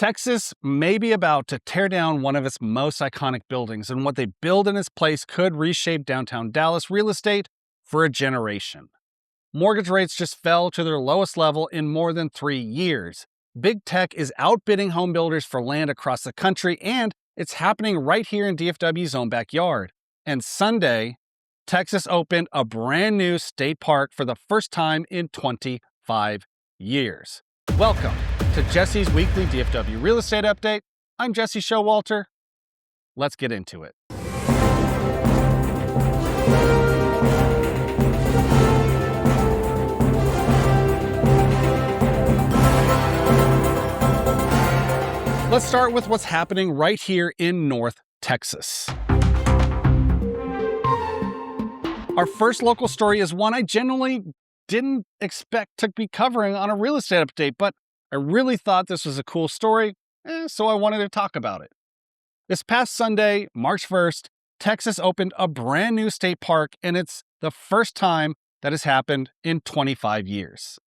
Texas may be about to tear down one of its most iconic buildings, and what they build in its place could reshape downtown Dallas real estate for a generation. Mortgage rates just fell to their lowest level in more than 3 years. Big tech is outbidding home builders for land across the country, and it's happening right here in DFW's own backyard. And Sunday, Texas opened a brand new state park for the first time in 25 years. Welcome to Jesse's weekly DFW real estate update. I'm Jesse Showalter. Let's get into it. Let's start with what's happening right here in North Texas. Our first local story is one I genuinely didn't expect to be covering on a real estate update, but I really thought this was a cool story, so I wanted to talk about it. This past Sunday, March 1st, Texas opened a brand new state park, and it's the first time that has happened in 25 years.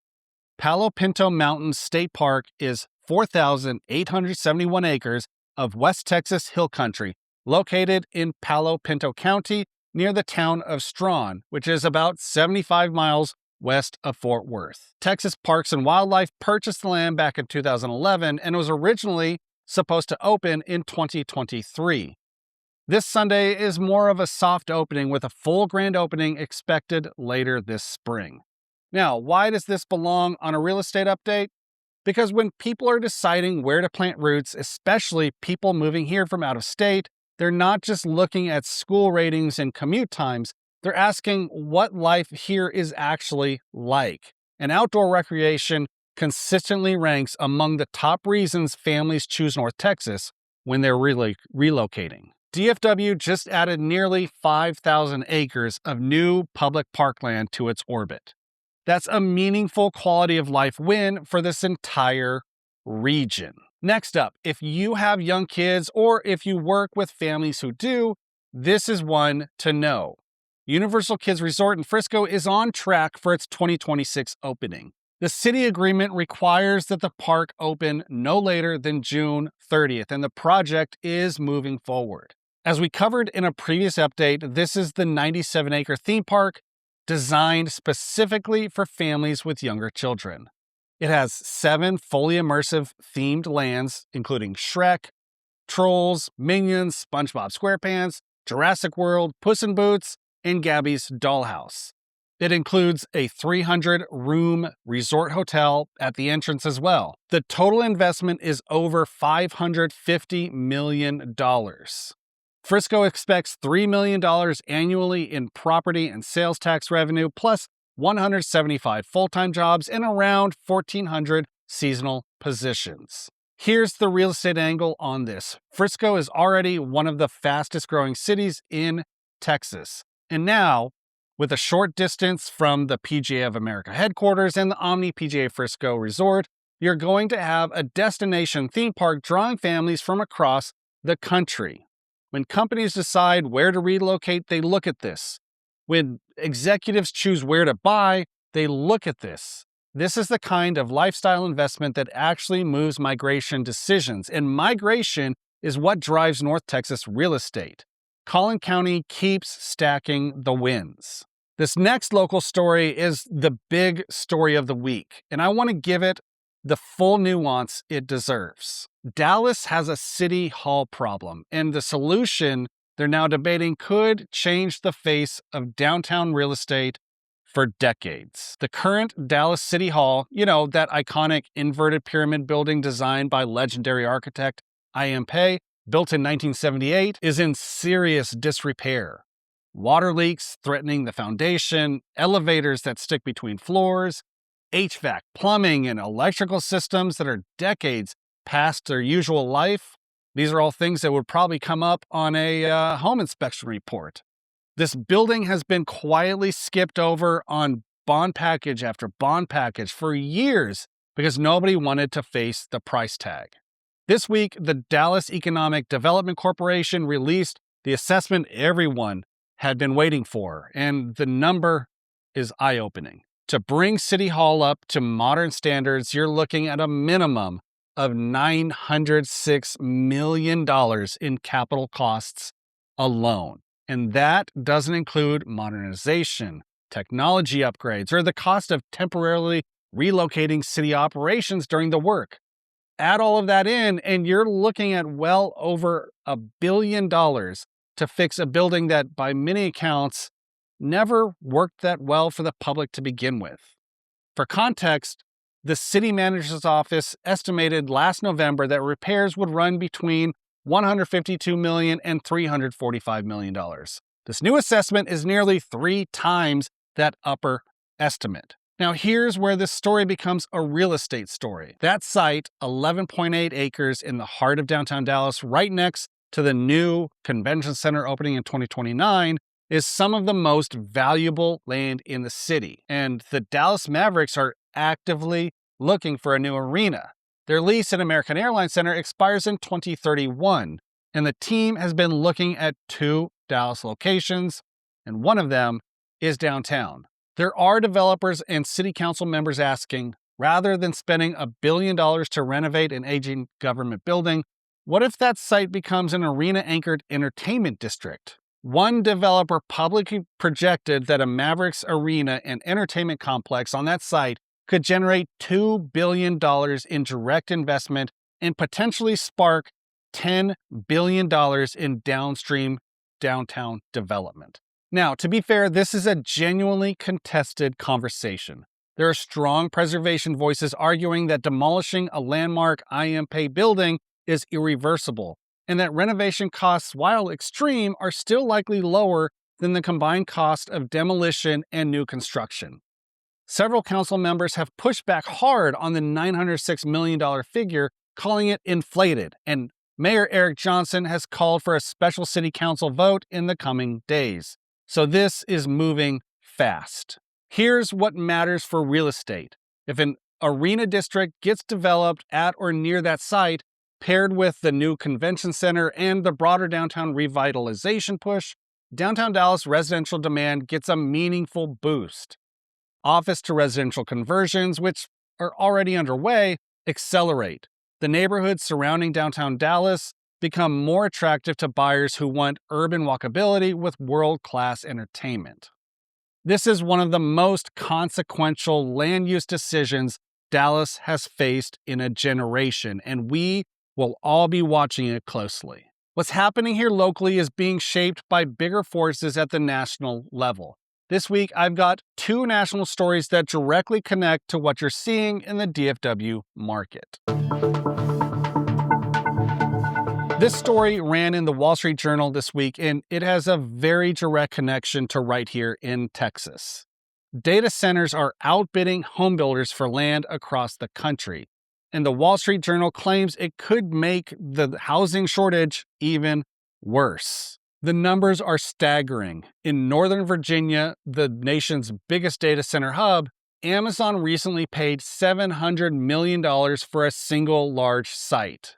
Palo Pinto Mountain State Park is 4,871 acres of West Texas hill country, located in Palo Pinto County near the town of Strawn, which is about 75 miles west of Fort Worth. Texas Parks and Wildlife purchased the land back in 2011 and was originally supposed to open in 2023. This Sunday is more of a soft opening with a full grand opening expected later this spring. Now, why does this belong on a real estate update? Because when people are deciding where to plant roots, especially people moving here from out of state, they're not just looking at school ratings and commute times, they're asking what life here is actually like. And outdoor recreation consistently ranks among the top reasons families choose North Texas when they're relocating. DFW just added nearly 5,000 acres of new public parkland to its orbit. That's a meaningful quality of life win for this entire region. Next up, if you have young kids or if you work with families who do, this is one to know. Universal Kids Resort in Frisco is on track for its 2026 opening. The city agreement requires that the park open no later than June 30th, and the project is moving forward. As we covered in a previous update, this is the 97-acre theme park designed specifically for families with younger children. It has 7 fully immersive themed lands, including Shrek, Trolls, Minions, SpongeBob SquarePants, Jurassic World, Puss in Boots, and Gabby's Dollhouse. It includes a 300-room resort hotel at the entrance as well. The total investment is over $550 million. Frisco expects $3 million annually in property and sales tax revenue, plus 175 full-time jobs and around 1,400 seasonal positions. Here's the real estate angle on this. Frisco is already one of the fastest growing cities in Texas. And now, with a short distance from the PGA of America headquarters and the Omni PGA Frisco Resort, you're going to have a destination theme park drawing families from across the country. When companies decide where to relocate, they look at this. When executives choose where to buy, they look at this. This is the kind of lifestyle investment that actually moves migration decisions, and migration is what drives North Texas real estate. Collin County keeps stacking the wins. This next local story is the big story of the week, and I want to give it the full nuance it deserves. Dallas has a city hall problem, and the solution they're now debating could change the face of downtown real estate for decades. The current Dallas City Hall, that iconic inverted pyramid building designed by legendary architect I.M. Pei, built in 1978, is in serious disrepair. Water leaks threatening the foundation, elevators that stick between floors, HVAC, plumbing, and electrical systems that are decades past their usual life. These are all things that would probably come up on a home inspection report. This building has been quietly skipped over on bond package after bond package for years because nobody wanted to face the price tag. This week, the Dallas Economic Development Corporation released the assessment everyone had been waiting for, and the number is eye-opening. To bring City Hall up to modern standards, you're looking at a minimum of $906 million in capital costs alone. And that doesn't include modernization, technology upgrades, or the cost of temporarily relocating city operations during the work. Add all of that in, and you're looking at well over $1 billion to fix a building that, by many accounts, never worked that well for the public to begin with. For context, the city manager's office estimated last November that repairs would run between $152 million and $345 million. This new assessment is nearly 3 times that upper estimate. Now, here's where this story becomes a real estate story. That site, 11.8 acres in the heart of downtown Dallas, right next to the new convention center opening in 2029, is some of the most valuable land in the city. And the Dallas Mavericks are actively looking for a new arena. Their lease at American Airlines Center expires in 2031, and the team has been looking at 2 Dallas locations, and one of them is downtown. There are developers and city council members asking, rather than spending $1 billion to renovate an aging government building, what if that site becomes an arena-anchored entertainment district? One developer publicly projected that a Mavericks arena and entertainment complex on that site could generate $2 billion in direct investment and potentially spark $10 billion in downstream downtown development. Now, to be fair, this is a genuinely contested conversation. There are strong preservation voices arguing that demolishing a landmark Pei building is irreversible, and that renovation costs, while extreme, are still likely lower than the combined cost of demolition and new construction. Several council members have pushed back hard on the $906 million figure, calling it inflated, and Mayor Eric Johnson has called for a special city council vote in the coming days. So this is moving fast. Here's what matters for real estate. If an arena district gets developed at or near that site, paired with the new convention center and the broader downtown revitalization push, downtown Dallas residential demand gets a meaningful boost. Office to residential conversions, which are already underway, accelerate. The neighborhoods surrounding downtown Dallas become more attractive to buyers who want urban walkability with world-class entertainment. This is one of the most consequential land use decisions Dallas has faced in a generation, and we will all be watching it closely. What's happening here locally is being shaped by bigger forces at the national level. This week, I've got 2 national stories that directly connect to what you're seeing in the DFW market. This story ran in the Wall Street Journal this week, and it has a very direct connection to right here in Texas. Data centers are outbidding homebuilders for land across the country, and the Wall Street Journal claims it could make the housing shortage even worse. The numbers are staggering. In Northern Virginia, the nation's biggest data center hub, Amazon recently paid $700 million for a single large site.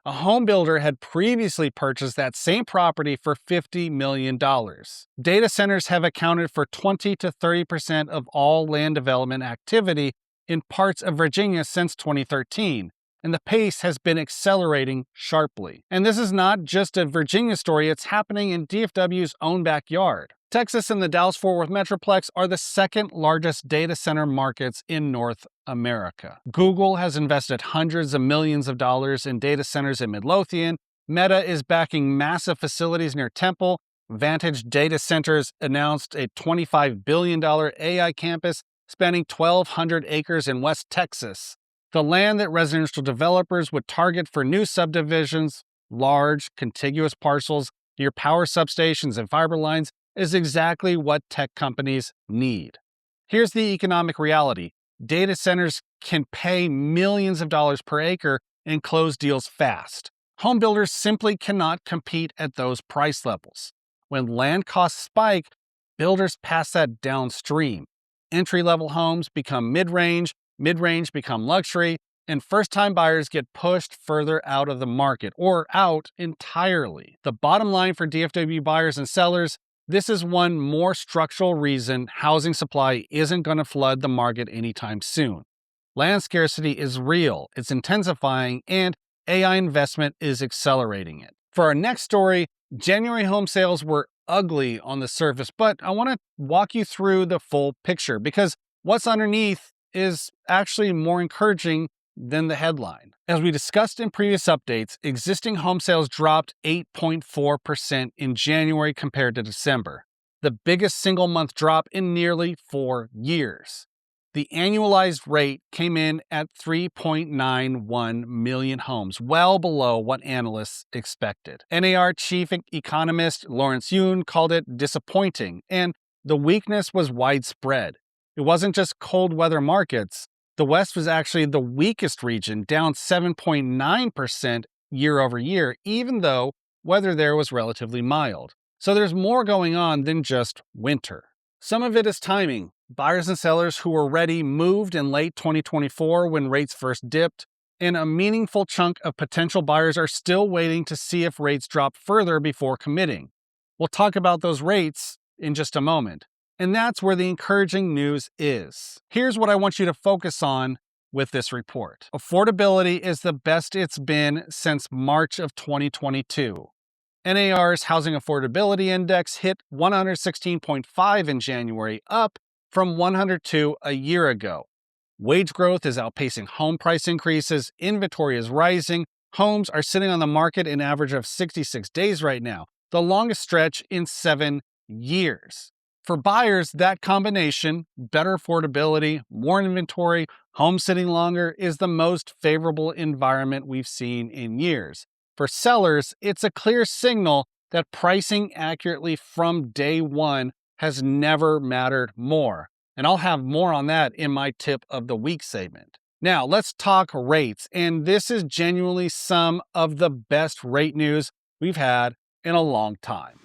A home builder had previously purchased that same property for $50 million. Data centers have accounted for 20 to 30% of all land development activity in parts of Virginia since 2013, and the pace has been accelerating sharply. And this is not just a Virginia story, it's happening in DFW's own backyard. Texas and the Dallas-Fort Worth Metroplex are the second largest data center markets in North America. Google has invested hundreds of millions of dollars in data centers in Midlothian. Meta is backing massive facilities near Temple. Vantage Data Centers announced a $25 billion AI campus spanning 1,200 acres in West Texas. The land that residential developers would target for new subdivisions, large, contiguous parcels near power substations and fiber lines, is exactly what tech companies need. Here's the economic reality. Data centers can pay millions of dollars per acre and close deals fast. Home builders simply cannot compete at those price levels. When land costs spike, builders pass that downstream. Entry-level homes become mid-range, mid-range become luxury, and first-time buyers get pushed further out of the market, or out entirely. The bottom line for DFW buyers and sellers, this is one more structural reason housing supply isn't going to flood the market anytime soon. Land scarcity is real, it's intensifying, and AI investment is accelerating it. For our next story, January home sales were ugly on the surface, but I want to walk you through the full picture because what's underneath is actually more encouraging than the headline. As we discussed in previous updates, existing home sales dropped 8.4% in January compared to December, the biggest single month drop in nearly 4 years. The annualized rate came in at 3.91 million homes, well below what analysts expected. NAR chief economist Lawrence Yun called it disappointing, and the weakness was widespread. It wasn't just cold weather markets. The West was actually the weakest region, down 7.9% year over year, even though weather there was relatively mild. So there's more going on than just winter. Some of it is timing. Buyers and sellers who were ready moved in late 2024 when rates first dipped, and a meaningful chunk of potential buyers are still waiting to see if rates drop further before committing. We'll talk about those rates in just a moment. And that's where the encouraging news is. Here's what I want you to focus on with this report. Affordability is the best it's been since March of 2022. NAR's Housing Affordability Index hit 116.5 in January, up from 102 a year ago. Wage growth is outpacing home price increases, inventory is rising, homes are sitting on the market an average of 66 days right now, the longest stretch in 7 years. For buyers, that combination, better affordability, more inventory, home sitting longer, is the most favorable environment we've seen in years. For sellers, it's a clear signal that pricing accurately from day one has never mattered more. And I'll have more on that in my tip of the week segment. Now, let's talk rates. And this is genuinely some of the best rate news we've had in a long time.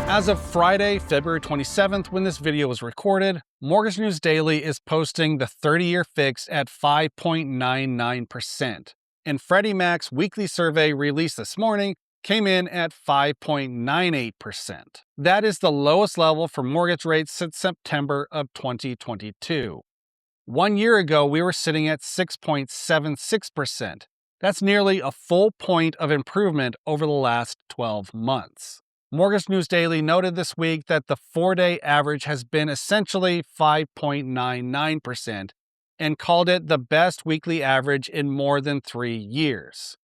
As of Friday, February 27th, when this video was recorded, Mortgage News Daily is posting the 30-year fixed at 5.99%. And Freddie Mac's weekly survey released this morning came in at 5.98%. That is the lowest level for mortgage rates since September of 2022. 1 year ago, we were sitting at 6.76%. That's nearly a full point of improvement over the last 12 months. Mortgage News Daily noted this week that the 4-day average has been essentially 5.99% and called it the best weekly average in more than 3 years.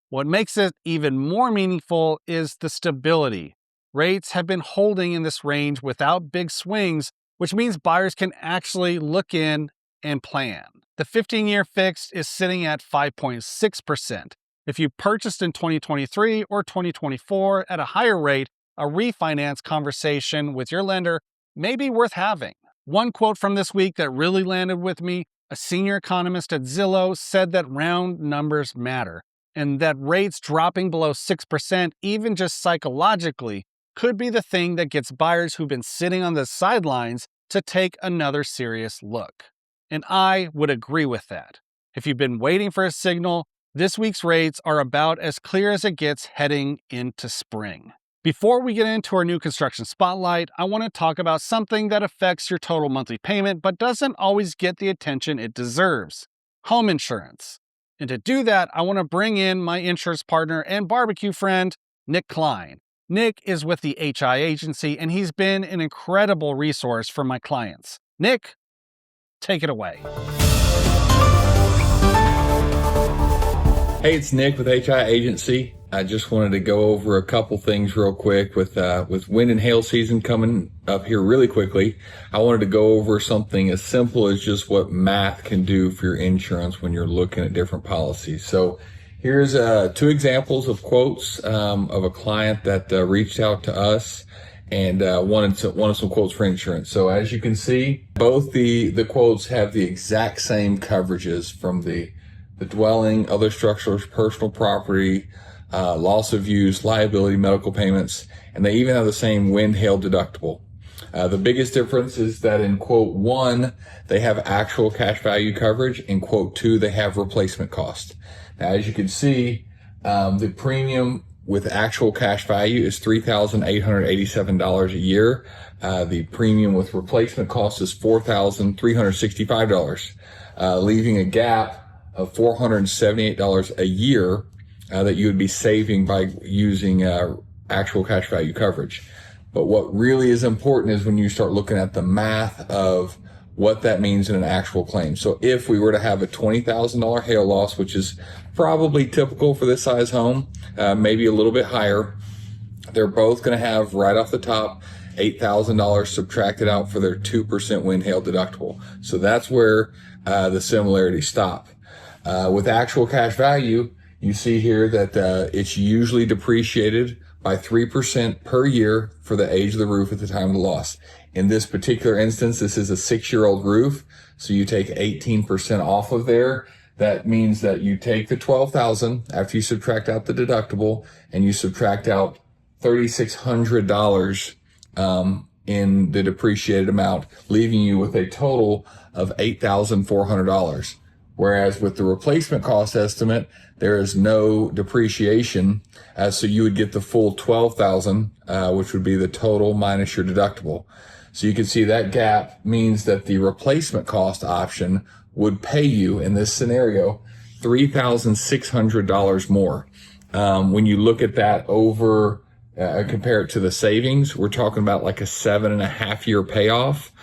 What makes it even more meaningful is the stability. Rates have been holding in this range without big swings, which means buyers can actually look in and plan. The 15-year fixed is sitting at 5.6%. If you purchased in 2023 or 2024 at a higher rate, a refinance conversation with your lender may be worth having. One quote from this week that really landed with me, a senior economist at Zillow said that round numbers matter, and that rates dropping below 6%, even just psychologically, could be the thing that gets buyers who've been sitting on the sidelines to take another serious look. And I would agree with that. If you've been waiting for a signal, this week's rates are about as clear as it gets heading into spring. Before we get into our new construction spotlight, I want to talk about something that affects your total monthly payment but doesn't always get the attention it deserves: home insurance. And to do that, I want to bring in my insurance partner and barbecue friend, Nick Klein. Nick is with the HI agency, and he's been an incredible resource for my clients. Nick, take it away. Hey, it's Nick with HI Agency. I just wanted to go over a couple things real quick with wind and hail season coming up here really quickly. I wanted to go over something as simple as just what math can do for your insurance when you're looking at different policies. So here's 2 examples of quotes of a client that reached out to us and wanted some quotes for insurance. So as you can see, both the quotes have the exact same coverages from the dwelling, other structures, personal property, loss of use, liability, medical payments, and they even have the same wind hail deductible. The biggest difference is that in quote 1, they have actual cash value coverage. In quote 2, they have replacement cost. Now, as you can see, the premium with actual cash value is $3,887 a year. The premium with replacement cost is $4,365, leaving a gap of $478 a year that you would be saving by using actual cash value coverage. But what really is important is when you start looking at the math of what that means in an actual claim. So if we were to have a $20,000 hail loss, which is probably typical for this size home, maybe a little bit higher, they're both going to have right off the top $8,000 subtracted out for their 2% wind hail deductible. So that's where the similarities stop. With actual cash value, you see here that it's usually depreciated by 3% per year for the age of the roof at the time of the loss. In this particular instance, this is a 6-year-old roof, so you take 18% off of there. That means that you take the $12,000 after you subtract out the deductible, and you subtract out $3,600 in the depreciated amount, leaving you with a total of $8,400. Whereas with the replacement cost estimate, there is no depreciation, so you would get the full $12,000, which would be the total minus your deductible. So you can see that gap means that the replacement cost option would pay you in this scenario $3,600 more. When you look at that over, compare it to the savings, we're talking about like a 7.5-year payoff,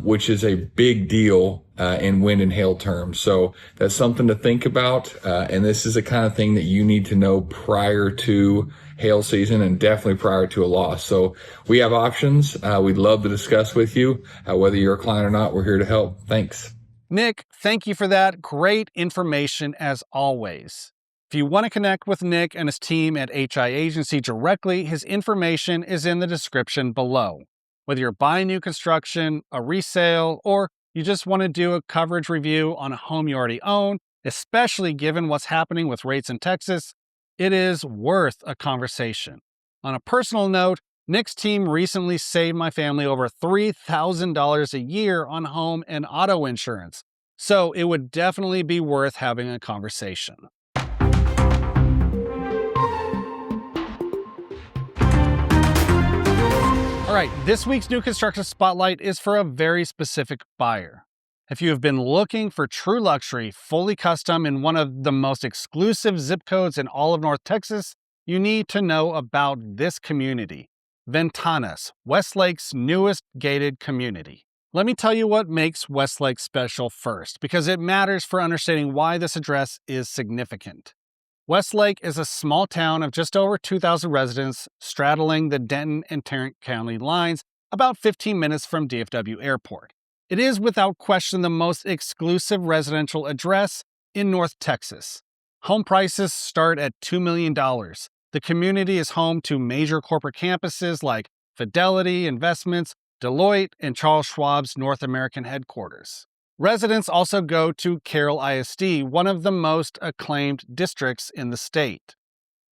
which is a big deal in wind and hail terms. So that's something to think about. And this is the kind of thing that you need to know prior to hail season and definitely prior to a loss. So we have options. We'd love to discuss with you. Whether you're a client or not, we're here to help. Thanks. Nick, thank you for that. Great information as always. If you want to connect with Nick and his team at HI Agency directly, his information is in the description below. Whether you're buying new construction, a resale, or you just want to do a coverage review on a home you already own, especially given what's happening with rates in Texas, it is worth a conversation. On a personal note, Nick's team recently saved my family over $3,000 a year on home and auto insurance, so it would definitely be worth having a conversation. All right, this week's new construction spotlight is for a very specific buyer. If you have been looking for true luxury, fully custom in one of the most exclusive zip codes in all of North Texas, you need to know about this community, Ventanas, Westlake's newest gated community. Let me tell you what makes Westlake special first, because it matters for understanding why this address is significant. Westlake is a small town of just over 2,000 residents straddling the Denton and Tarrant County lines, about 15 minutes from DFW Airport. It is without question the most exclusive residential address in North Texas. Home prices start at $2 million. The community is home to major corporate campuses like Fidelity Investments, Deloitte, and Charles Schwab's North American headquarters. Residents also go to Carroll ISD, one of the most acclaimed districts in the state.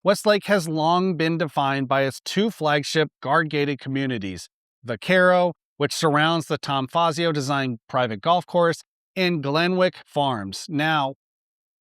Westlake has long been defined by its two flagship guard-gated communities, Vaquero, which surrounds the Tom Fazio-designed private golf course, and Glenwick Farms. Now,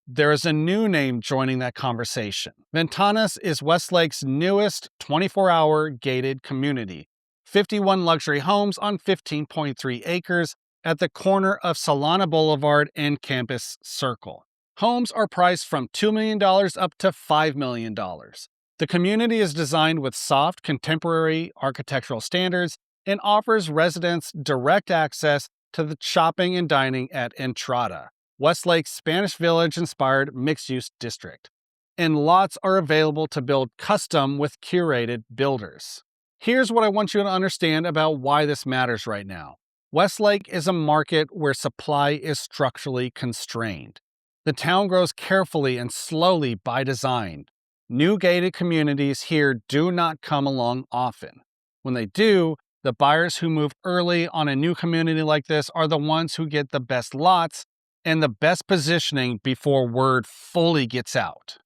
there is a new name joining that conversation. Ventanas is Westlake's newest 24-hour gated community. 51 luxury homes on 15.3 acres at the corner of Solana Boulevard and Campus Circle. Homes are priced from $2 million up to $5 million. The community is designed with soft, contemporary architectural standards and offers residents direct access to the shopping and dining at Entrada, Westlake's Spanish Village-inspired mixed-use district. And lots are available to build custom with curated builders. Here's what I want you to understand about why this matters right now. Westlake is a market where supply is structurally constrained. The town grows carefully and slowly by design. New gated communities here do not come along often. When they do, the buyers who move early on a new community like this are the ones who get the best lots and the best positioning before word fully gets out.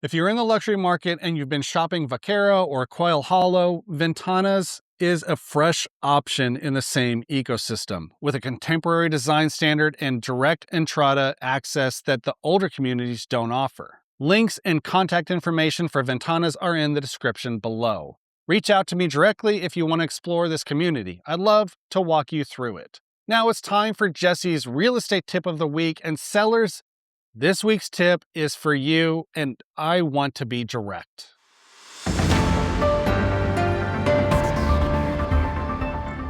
If you're in the luxury market and you've been shopping Vaquero or Quail Hollow, Ventanas is a fresh option in the same ecosystem, with a contemporary design standard and direct Entrada access that the older communities don't offer. Links and contact information for Ventanas are in the description below. Reach out to me directly if you want to explore this community. I'd love to walk you through it. Now it's time for Jesse's real estate tip of the week. And sellers, this week's tip is for you, and I want to be direct.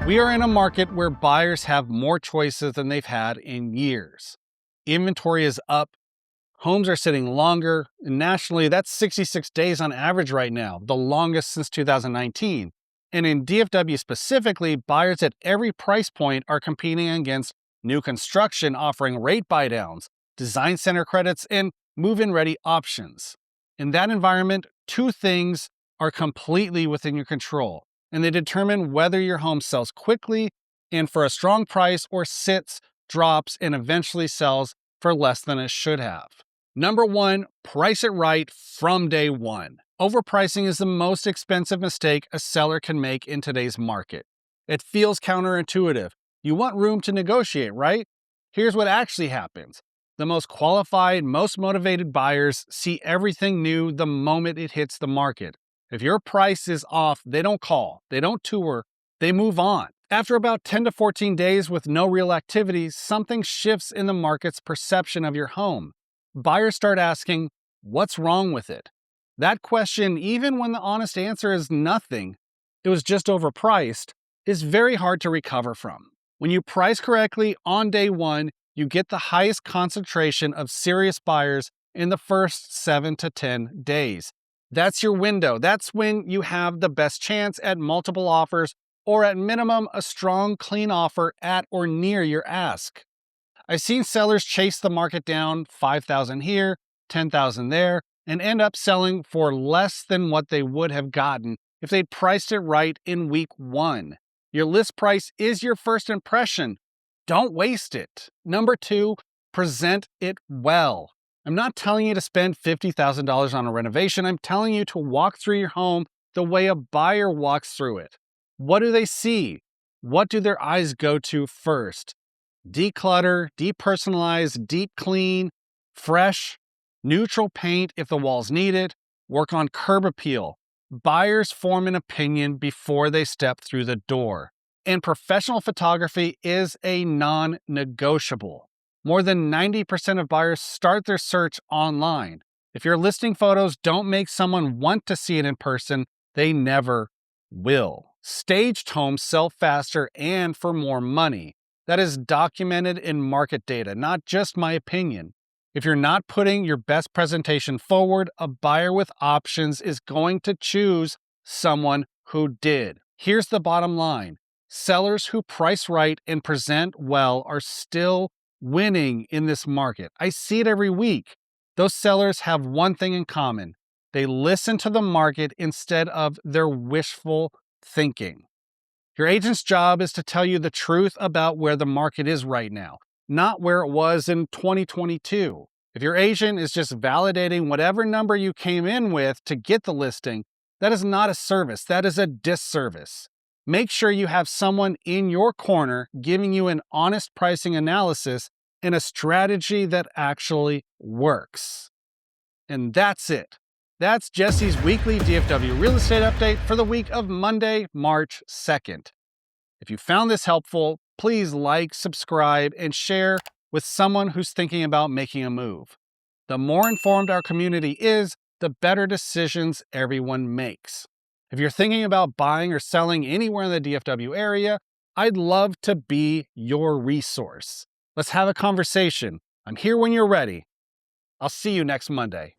We are in a market where buyers have more choices than they've had in years. Inventory is up, homes are sitting longer, and nationally that's 66 days on average right now, the longest since 2019. And in DFW specifically, buyers at every price point are competing against new construction offering rate buydowns, design center credits, and move-in ready options. In that environment, two things are completely within your control, and they determine whether your home sells quickly and for a strong price or sits, drops, and eventually sells for less than it should have. Number one, price it right from day one. Overpricing is the most expensive mistake a seller can make in today's market. It feels counterintuitive. You want room to negotiate, right? Here's what actually happens. The most qualified, most motivated buyers see everything new the moment it hits the market. If your price is off, they don't call, they don't tour, they move on. After about 10 to 14 days with no real activity, something shifts in the market's perception of your home. Buyers start asking, what's wrong with it? That question, even when the honest answer is nothing, it was just overpriced, is very hard to recover from. When you price correctly on day one, you get the highest concentration of serious buyers in the first 7 to 10 days. That's your window. That's when you have the best chance at multiple offers, or at minimum, a strong, clean offer at or near your ask. I've seen sellers chase the market down 5,000 here, 10,000 there, and end up selling for less than what they would have gotten if they'd priced it right in week one. Your list price is your first impression. Don't waste it. Number two, present it well. I'm not telling you to spend $50,000 on a renovation. I'm telling you to walk through your home the way a buyer walks through it. What do they see? What do their eyes go to first? Declutter, depersonalize, deep clean, fresh, neutral paint if the walls need it, work on curb appeal. Buyers form an opinion before they step through the door. And professional photography is a non-negotiable. More than 90% of buyers start their search online. If your listing photos don't make someone want to see it in person, they never will. Staged homes sell faster and for more money. That is documented in market data, not just my opinion. If you're not putting your best presentation forward, a buyer with options is going to choose someone who did. Here's the bottom line. Sellers who price right and present well are still winning in this market. I see it every week. Those sellers have one thing in common. They listen to the market instead of their wishful thinking. Your agent's job is to tell you the truth about where the market is right now, not where it was in 2022. If your agent is just validating whatever number you came in with to get the listing, that is not a service, that is a disservice. Make sure you have someone in your corner giving you an honest pricing analysis and a strategy that actually works. And that's it. That's Jesse's weekly DFW real estate update for the week of Monday, March 2nd. If you found this helpful, please like, subscribe, and share with someone who's thinking about making a move. The more informed our community is, the better decisions everyone makes. If you're thinking about buying or selling anywhere in the DFW area, I'd love to be your resource. Let's have a conversation. I'm here when you're ready. I'll see you next Monday.